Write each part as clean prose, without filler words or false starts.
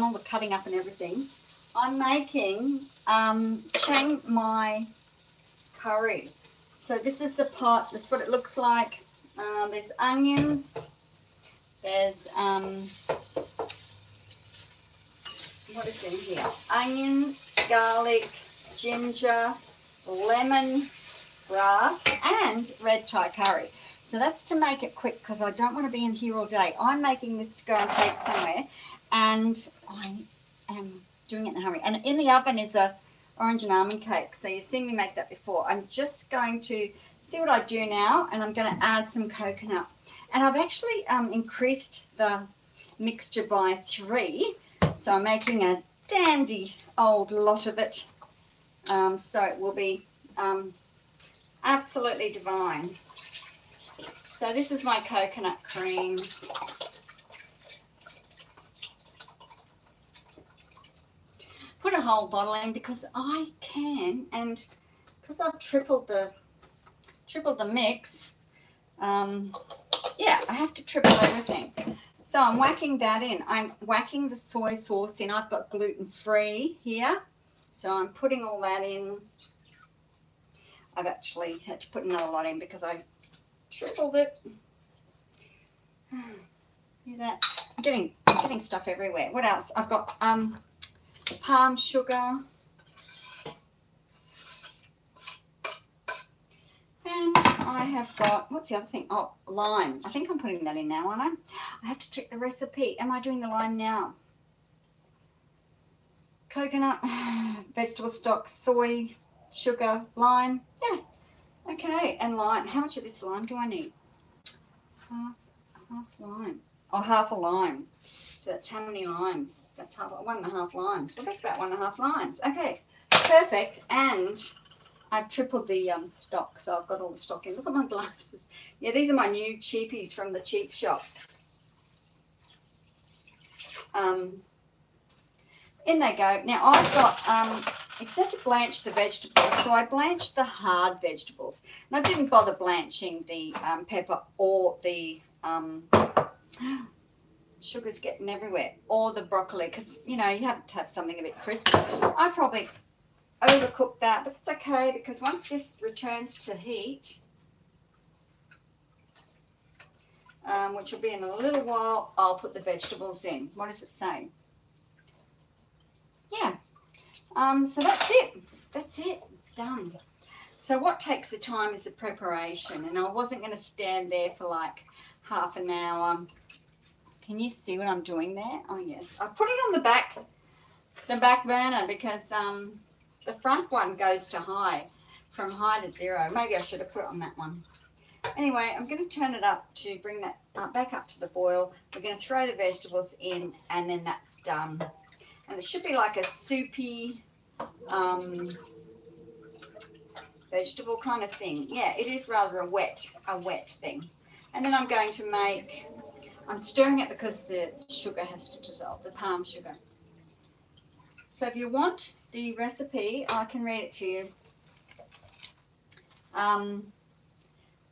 all the cutting up and everything, I'm making Chiang Mai curry. So this is the pot. That's what it looks like. There's onions. There's what is in here? Onions, garlic, ginger, lemon grass, and red Thai curry. So that's to make it quick because I don't want to be in here all day. I'm making this to go and take somewhere, and I am doing it in a hurry. And in the oven is a orange and almond cake. So you've seen me make that before. I'm just going to see what I do now, and I'm going to add some coconut. And I've actually increased the mixture by 3. So I'm making a dandy old lot of it. So it will be absolutely divine. So this is my coconut cream. Put a whole bottle in because I can, and because I've tripled the mix. Yeah, I have to triple everything. So I'm whacking that in. I'm whacking the soy sauce in. I've got gluten-free here. So I'm putting all that in. I've actually had to put another lot in because I tripled it. Hear that? I'm getting stuff everywhere. What else? I've got palm sugar. And I have got, what's the other thing? Oh, lime. I think I'm putting that in now, aren't I? I have to check the recipe. Am I doing the lime now? Coconut, vegetable stock, soy, sugar, lime. Yeah. Okay, and lime. How much of this lime do I need? Half lime. Oh, half a lime. So that's how many limes? That's 1.5 limes. Well, that's about 1.5 limes. Okay, perfect. And I've tripled the stock, so I've got all the stock in. Look at my glasses. Yeah, these are my new cheapies from the cheap shop. In they go. Now I've got, it said to blanch the vegetables, so I blanched the hard vegetables. And I didn't bother blanching the pepper or the sugar's getting everywhere, or the broccoli, because, you know, you have to have something a bit crisp. I probably overcooked that, but it's okay because once this returns to heat, which will be in a little while, I'll put the vegetables in. What does it say? Yeah. So that's it. That's it. Done. So what takes the time is the preparation, and I wasn't going to stand there for like half an hour. Can you see what I'm doing there? Oh yes, I put it on the back burner because the front one goes to high, from high to 0. Maybe I should have put it on that one. Anyway, I'm going to turn it up to bring that back up to the boil. We're going to throw the vegetables in, and then that's done. And it should be like a soupy vegetable kind of thing. Yeah, it is rather a wet thing. And then I'm going to make, I'm stirring it because the sugar has to dissolve, the palm sugar. So if you want the recipe, I can read it to you.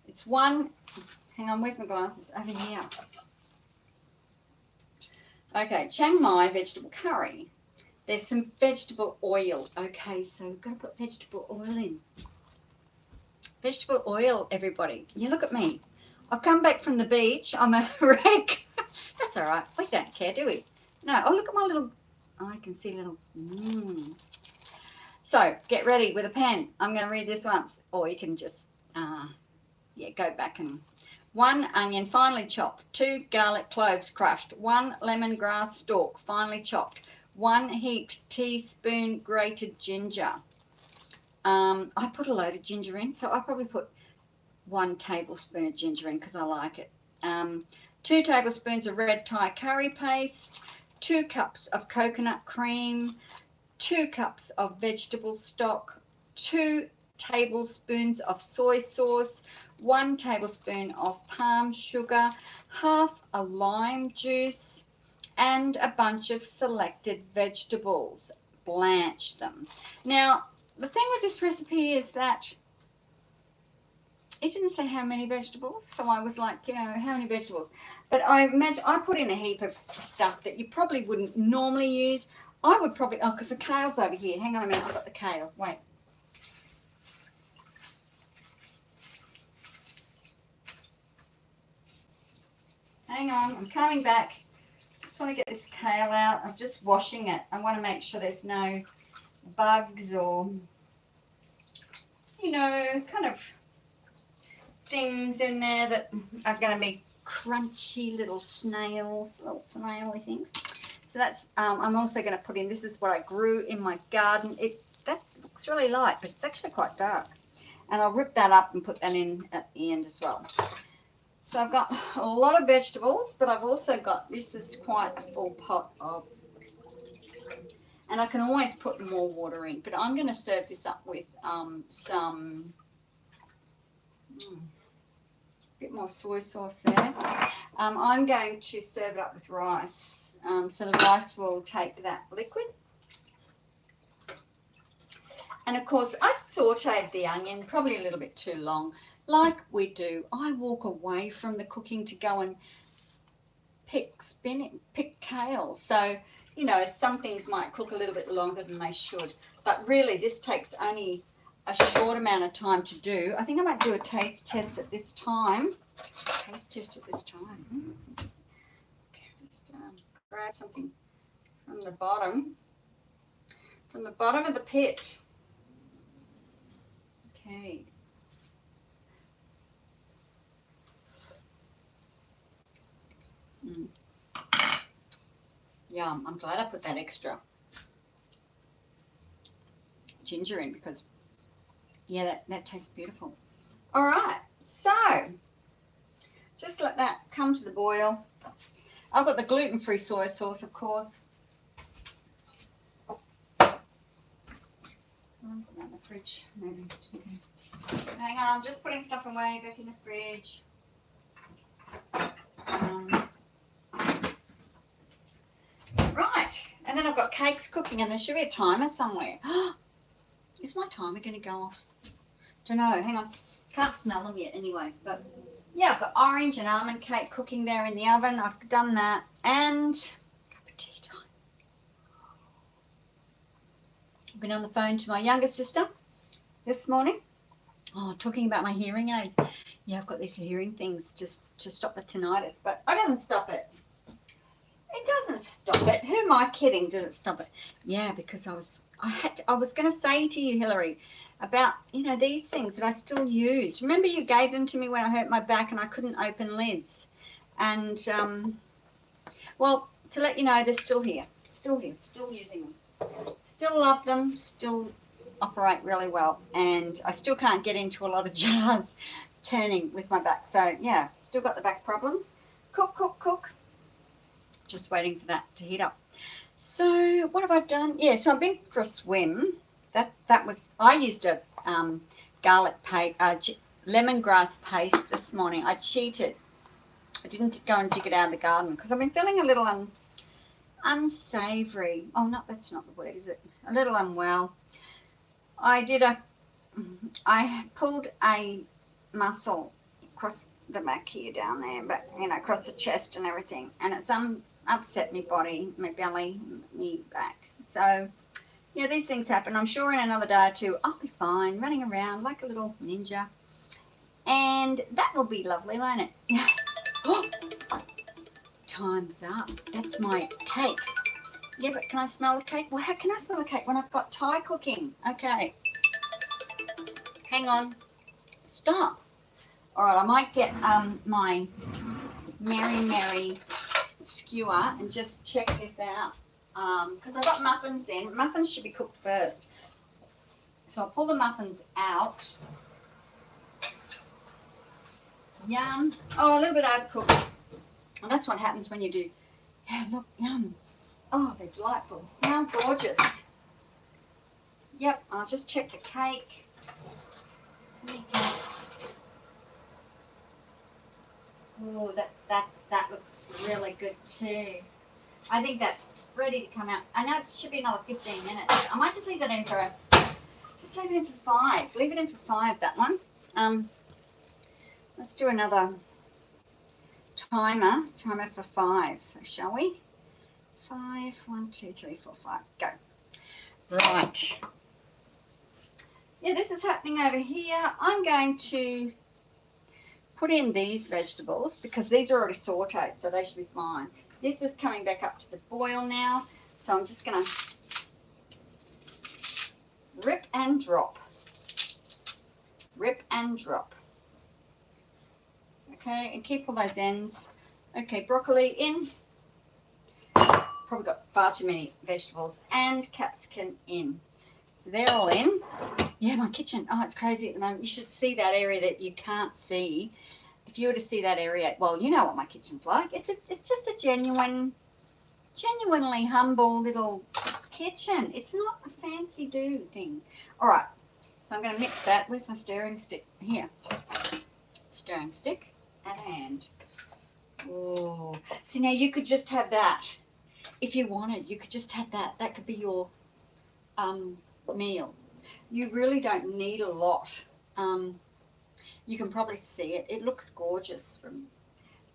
It's one, hang on, where's my glasses? Over here. Okay, Chiang Mai vegetable curry. There's some vegetable oil. Okay, so we've got to put vegetable oil in. Vegetable oil, everybody. You look at me. I've come back from the beach. I'm a wreck. That's all right. We don't care, do we? No. Oh, look at my little, oh, I can see little. So get ready with a pen. I'm going to read this once, or you can just, yeah, go back and. 1 onion finely chopped, 2 garlic cloves crushed, 1 lemongrass stalk finely chopped, 1 heaped teaspoon grated ginger. I put a load of ginger in, so I'll probably put 1 tablespoon of ginger in because I like it. 2 tablespoons of red Thai curry paste, 2 cups of coconut cream, 2 cups of vegetable stock, 2 tablespoons of soy sauce, 1 tablespoon of palm sugar, half a lime juice, and a bunch of selected vegetables. Blanch them. Now, the thing with this recipe is that it didn't say how many vegetables, so I was like, you know, how many vegetables? But I imagine I put in a heap of stuff that you probably wouldn't normally use. I would probably, oh, because the kale's over here. Hang on a minute, I've got the kale. Wait. Hang on, I'm coming back. Just want to get this kale out. I'm just washing it. I want to make sure there's no bugs or, you know, kind of things in there that are going to be crunchy little snails, little snaily things. So that's, I'm also going to put in, this is what I grew in my garden. That looks really light, but it's actually quite dark. And I'll rip that up and put that in at the end as well. So I've got a lot of vegetables, but I've also got, this is quite a full pot of, and I can always put more water in, but I'm going to serve this up with some, bit more soy sauce there. I'm going to serve it up with rice, so the rice will take that liquid. And of course, I've sauteed the onion probably a little bit too long, like we do. I walk away from the cooking to go and pick kale. So, you know, some things might cook a little bit longer than they should. But really, this takes only a short amount of time to do. I think I might do a taste test at this time. Just grab something from the bottom of the pit. Okay. Yum. I'm glad I put that extra ginger in because, yeah, that tastes beautiful. All right. So just let that come to the boil. I've got the gluten-free soy sauce, of course. I'll put that in the fridge. Maybe. Hang on, I'm just putting stuff away back in the fridge. Right, and then I've got cakes cooking, and there should be a timer somewhere. Is my timer going to go off? Don't know. Hang on. Can't smell them yet anyway, but yeah, I've got orange and almond cake cooking there in the oven. I've done that, and cup of tea time. I've been on the phone to my younger sister this morning. Oh, talking about my hearing aids. Yeah, I've got these hearing things just to stop the tinnitus, but it doesn't stop it. It doesn't stop it. Who am I kidding? Does it stop it? Yeah, because I was going to say to you, Hillary, about, you know, these things that I still use. Remember you gave them to me when I hurt my back and I couldn't open lids. And, well, to let you know, they're still here, still using them. Still love them, still operate really well. And I still can't get into a lot of jars turning with my back. So, yeah, still got the back problems. Cook. Just waiting for that to heat up. So what have I done? Yeah, so I've been for a swim. That was, I used a garlic paste, lemongrass paste this morning. I cheated. I didn't go and dig it out of the garden because I've been feeling a little unsavory. Oh, no, that's not the word, is it? A little unwell. I pulled a muscle across the back here down there, but, you know, across the chest and everything. And it's upset my body, my belly, my back. So, yeah, these things happen. I'm sure in another day or two, I'll be fine, running around like a little ninja. And that will be lovely, won't it? Oh, time's up. That's my cake. Yeah, but can I smell the cake? Well, how can I smell the cake when I've got Thai cooking? Okay. Hang on. Stop. All right, I might get my Mary skewer and just check this out because I've got muffins in. Muffins should be cooked first. So I'll pull the muffins out. Yum. Oh, a little bit overcooked. And that's what happens when you do. Yeah, look, yum. Oh, they're delightful. Smell gorgeous. Yep, I'll just check the cake. Oh, that looks really good too. I think that's ready to come out. I know it should be another 15 minutes. I might just leave that in for just leave it in for 5. Leave it in for 5, that one. Let's do another timer for 5, shall we? 5, 1, 2, 3, 4, 5, go. Right. Yeah, this is happening over here. I'm going to put in these vegetables because these are already sauteed, so they should be fine. This is coming back up to the boil now, so I'm just going to rip and drop. Rip and drop. Okay, and keep all those ends. Okay, broccoli in. Probably got far too many vegetables, and capsicum in. So they're all in. Yeah, my kitchen. Oh, it's crazy at the moment. You should see that area that you can't see. If you were to see that area, well, you know what my kitchen's like. It's just a genuinely humble little kitchen. It's not a fancy do thing. All right, so I'm going to mix that. Where's my stirring stick? Here. Stirring stick at hand. Oh, see, now you could just have that. If you wanted, you could just have that. That could be your meal. You really don't need a lot. You can probably see it. It looks gorgeous.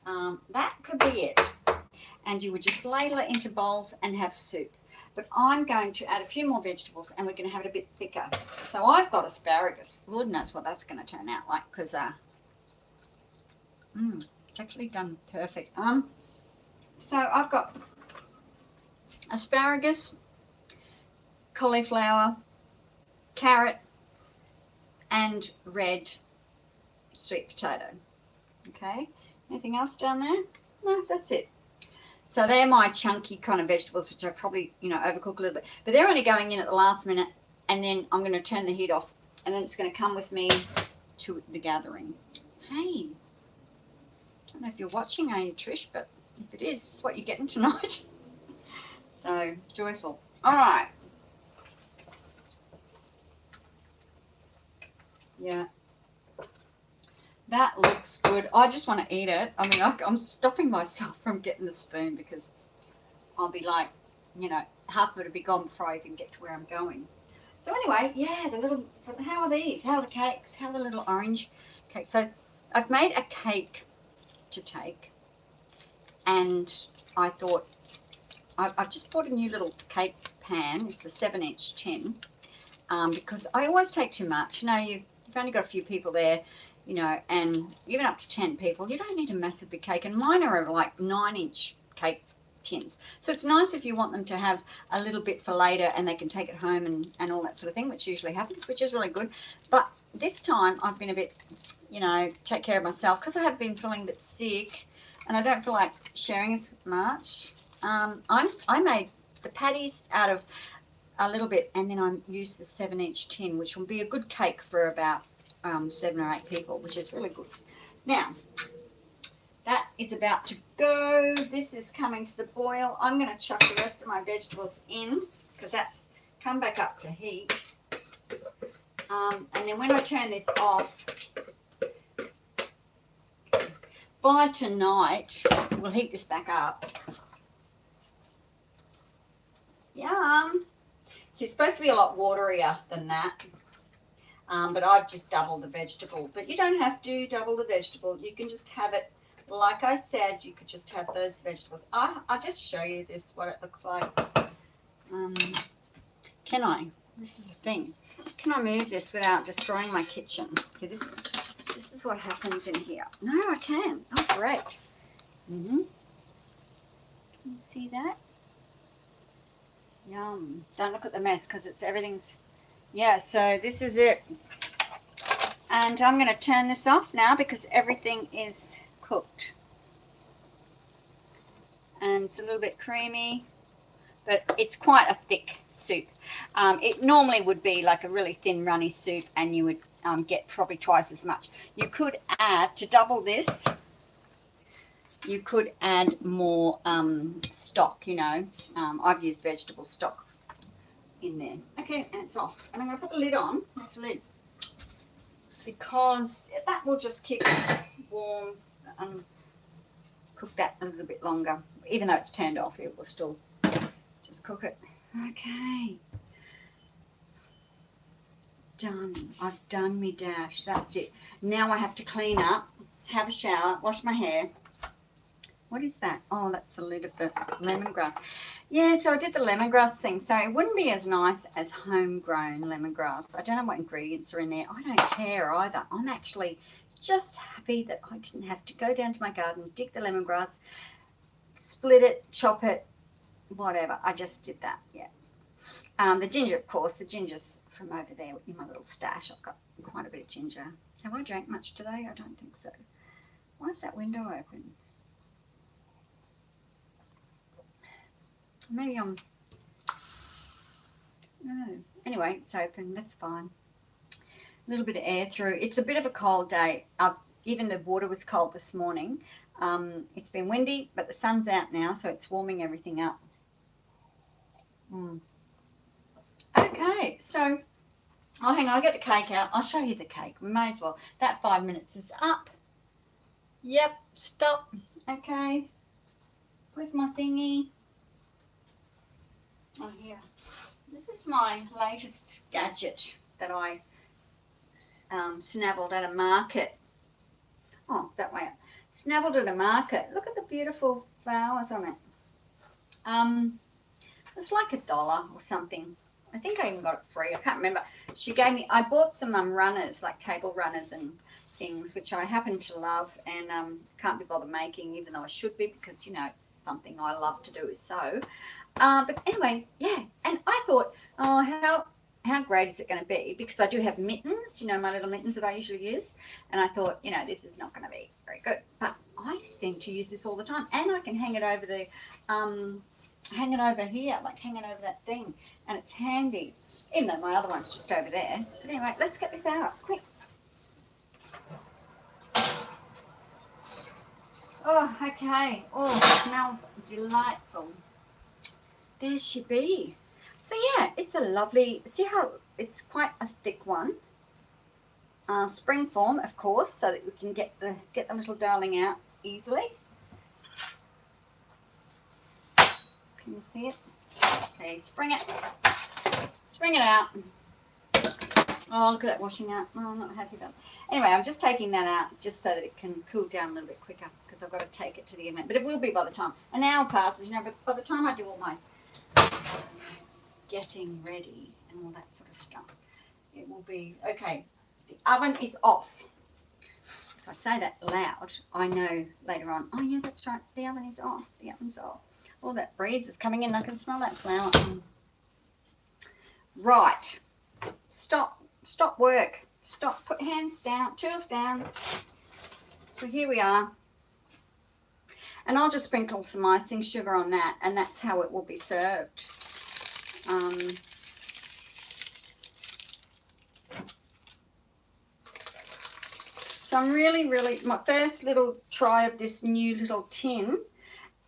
That could be it. And you would just ladle it into bowls and have soup. But I'm going to add a few more vegetables, and we're going to have it a bit thicker. So I've got asparagus. Lord knows what that's going to turn out like, because it's actually done perfect. So I've got asparagus, cauliflower, carrot, and red sweet potato. Okay, anything else down there? No, that's it. So they're my chunky kind of vegetables, which I probably, overcook a little bit. But they're only going in at the last minute, and then I'm going to turn the heat off, and then it's going to come with me to the gathering. Hey, don't know if you're watching, are you, Trish? But if it is, it's what you're getting tonight. So joyful. All right. Yeah. That looks good. I just want to eat it. I mean, I'm stopping myself from getting the spoon because I'll be like, half of it will be gone before I even get to where I'm going. So anyway, yeah, how are these? How are the cakes? How are the little orange cakes? So I've made a cake to take, and I thought, I've just bought a new little cake pan. It's a 7-inch tin, because I always take too much. You've only got a few people there, and even up to 10 people, you don't need a massive big cake. And mine are like 9-inch cake tins. So it's nice if you want them to have a little bit for later and they can take it home and all that sort of thing, which usually happens, which is really good. But this time I've been a bit, take care of myself because I have been feeling a bit sick and I don't feel like sharing as much. I made the patties out of a little bit, and then I used the 7-inch tin, which will be a good cake for about 7 or 8 people, which is really good. Now, that is about to go. This is coming to the boil. I'm going to chuck the rest of my vegetables in because that's come back up to heat. And then when I turn this off, by tonight, we'll heat this back up. Yum. See, it's supposed to be a lot waterier than that. But I've just doubled the vegetable. But you don't have to double the vegetable. You can just have it, like I said, you could just have those vegetables. I'll just show you this, what it looks like. Can I? This is the thing. Can I move this without destroying my kitchen? See, this is what happens in here. No, I can. Oh, great. Can you see that? Yum. Don't look at the mess because everything's, yeah, so this is it. And I'm going to turn this off now because everything is cooked. And it's a little bit creamy, but it's quite a thick soup. It normally would be like a really thin, runny soup, and you would get probably twice as much. You could add, to double this, you could add more stock, I've used vegetable stock in there. Okay, and it's off. And I'm going to put the lid on, this lid, because that will just keep it warm and cook that a little bit longer. Even though it's turned off, it will still just cook it. Okay. Done. I've done me dash. That's it. Now I have to clean up have a shower, wash my hair. What is that? Oh, that's the lid of the lemongrass. Yeah, so I did the lemongrass thing. So it wouldn't be as nice as homegrown lemongrass. I don't know what ingredients are in there. I don't care either. I'm actually just happy that I didn't have to go down to my garden, dig the lemongrass, split it, chop it, whatever. I just did that, yeah. The ginger, of course, the ginger's from over there in my little stash. I've got quite a bit of ginger. Have I drank much today? I don't think so. Why is that window open? Maybe I'm, no. Anyway, it's open, that's fine. A little bit of air through. It's a bit of a cold day. Even the water was cold this morning. It's been windy, but the sun's out now, so it's warming everything up. Okay, so, oh, hang on, I'll get the cake out. I'll show you the cake. We may as well. That 5 minutes is up. Yep, stop. Okay. Where's my thingy? Oh, here. This is my latest gadget that I snavelled at a market. Oh, that way up. Snavelled at a market. Look at the beautiful flowers on it. It's like $1 or something. I think I even got it free. I can't remember. She gave me, I bought some runners, like table runners and things, which I happen to love and can't be bothered making, even though I should be, because, you know, it's something I love to do is sew. But anyway, yeah, and I thought, oh, how great is it going to be? Because I do have mittens, you know, my little mittens that I usually use, and I thought, you know, this is not going to be very good. But I seem to use this all the time, and I can hang it over the, hang it over here, like hang it over that thing, and it's handy, even though my other one's just over there. But anyway, let's get this out, quick. Oh, okay. Oh, it smells delightful. There she be. So yeah, it's a lovely, see how it's quite a thick one. Spring form, of course, so that we can get the little darling out easily. Can you see it? Okay, spring it out. Oh, look at that washing out. Oh, I'm not happy about that. Anyway, I'm just taking that out just so that it can cool down a little bit quicker, because I've got to take it to the event. But it will be by the time an hour passes, you know, but by the time I do all my getting ready and all that sort of stuff, it will be okay. The oven is off. If I say that loud, I know later on, oh yeah, that's right, the oven is off. The oven's off. All that breeze is coming in. I can smell that flour. Right. Stop work. Stop. Put hands down, tools down. So here we are. And I'll just sprinkle some icing sugar on that, and that's how it will be served. So I'm really, my first little try of this new little tin,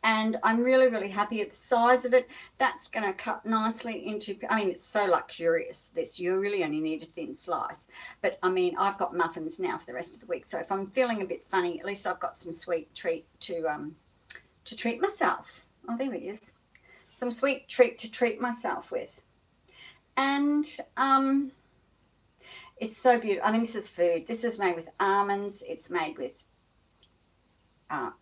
and I'm really happy at the size of it. That's going to cut nicely into, I mean, it's so luxurious, this. You really only need a thin slice. But, I mean, I've got muffins now for the rest of the week, so if I'm feeling a bit funny, at least I've got some sweet treat to treat myself. Oh, there it is. Some sweet treat to treat myself with. And it's so beautiful. I mean, this is food. This is made with almonds. It's made with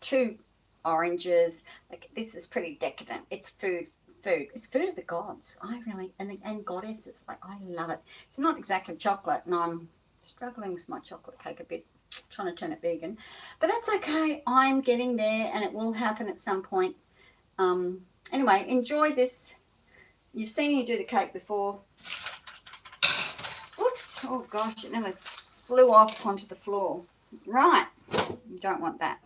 2 oranges. Like, this is pretty decadent. It's food. It's food of the gods. I really, and goddesses. Like, I love it. It's not exactly chocolate, and I'm struggling with my chocolate cake a bit, trying to turn it vegan, but that's okay. I'm getting there, and it will happen at some point. Anyway, enjoy this. You've seen me do the cake before. Oops. Oh gosh, it nearly flew off onto the floor. Right. You don't want that.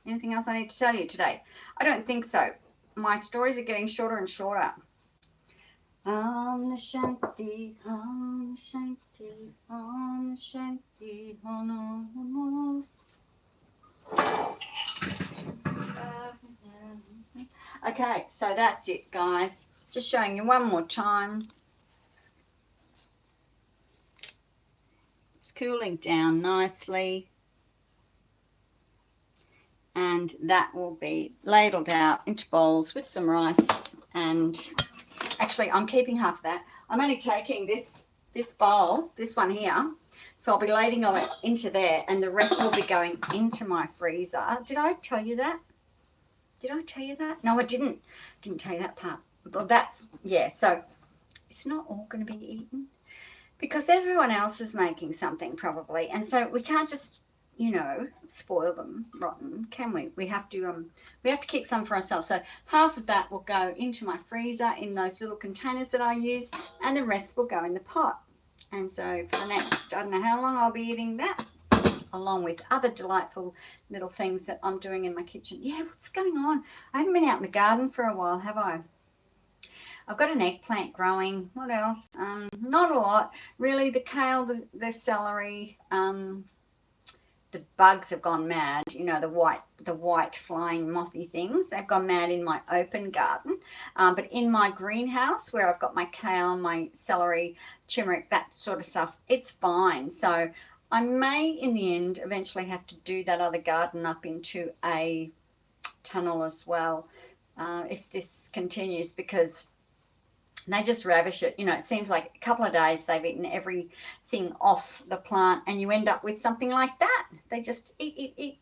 Anything else I need to tell you today? I don't think so. My stories are getting shorter and shorter. Om Shanti, Om Shanti, Om Shanti, Om. Okay, so that's it, guys. Just showing you one more time. It's cooling down nicely. And that will be ladled out into bowls with some rice. And actually, I'm keeping half of that. I'm only taking this bowl, this one here, So I'll be lading all it into there, and the rest will be going into my freezer. Did I tell you that? Did I tell you that? No, I didn't. Didn't tell you that part. Well, that's, yeah, so it's not all going to be eaten because everyone else is making something probably. And so we can't just, you know, spoil them rotten, can we? We have to keep some for ourselves. So half of that will go into my freezer in those little containers that I use, and the rest will go in the pot. And so for the next, I don't know how long I'll be eating that, along with other delightful little things that I'm doing in my kitchen. Yeah, what's going on? I haven't been out in the garden for a while, have I? I've got an eggplant growing. What else? Not a lot. Really, the kale, the celery, the bugs have gone mad. You know, the white flying mothy things. They've gone mad in my open garden. But in my greenhouse, where I've got my kale, my celery, turmeric, that sort of stuff, it's fine. So I may, in the end, eventually have to do that other garden up into a tunnel as well, if this continues, because they just ravish it. You know, it seems like a couple of days they've eaten everything off the plant, and you end up with something like that. They just eat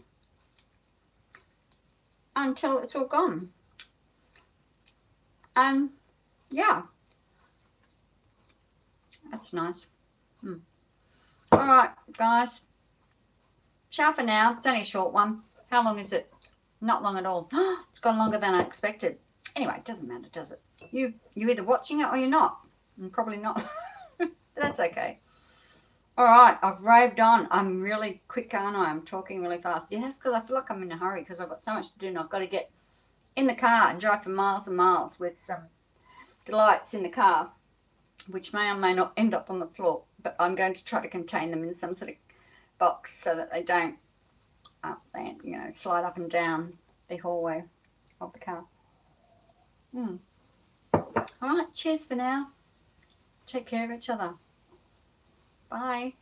until it's all gone. Yeah, that's nice. All right, guys. Ciao for now. It's only a short one. How long is it? Not long at all. It's gone longer than I expected. Anyway, it doesn't matter, does it? You're either watching it or you're not. And probably not. That's okay. All right, I've raved on. I'm really quick, aren't I? I'm talking really fast. Yeah, that's because I feel like I'm in a hurry because I've got so much to do and I've got to get in the car and drive for miles and miles with some delights in the car, which may or may not end up on the floor, but I'm going to try to contain them in some sort of box so that they don't, you know, slide up and down the hallway of the car. All right, cheers for now. Take care of each other. Bye.